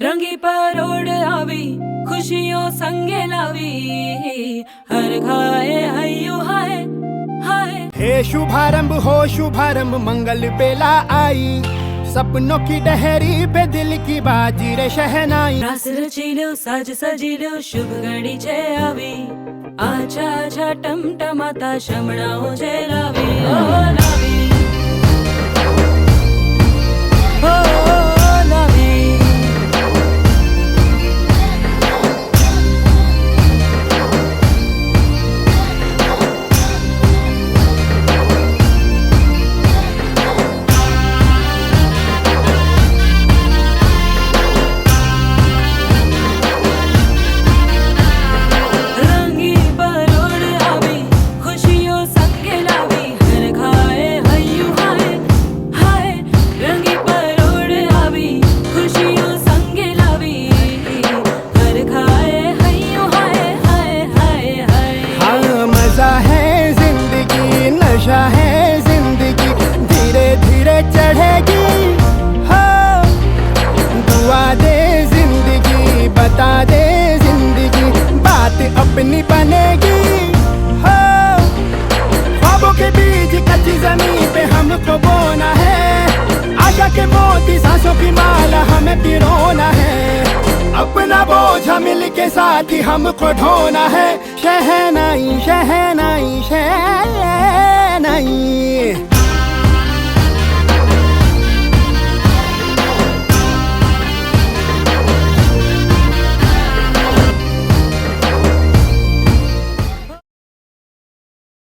रंगी परोड़ आवी खुशियों संगे लावी हर घाए हयू हाय हाय। हे शुभारंभ हो शुभारंभ मंगल बेला आई, सपनों की डहरी पे दिल की बाजी रे शहनाई। रास रचीलो साज सजीलो शुभ घड़ी छे आवी, आछा आछा टमटमाता शमणाओ छे लावी ओ लावी ओ लावी। नशा है जिंदगी धीरे धीरे चढ़ेगी हो, दुआ दे जिंदगी बता दे जिंदगी बात अपनी बनेगी हो। ख्वाबों के बीज कच्ची जमीन पे हमको बोना है, आशा के मोती सांसों की माला हमें पिरोना है। अपना बोझा मिल के साथ ही हमको ढोना है। शहनाई शहनाई शहनाई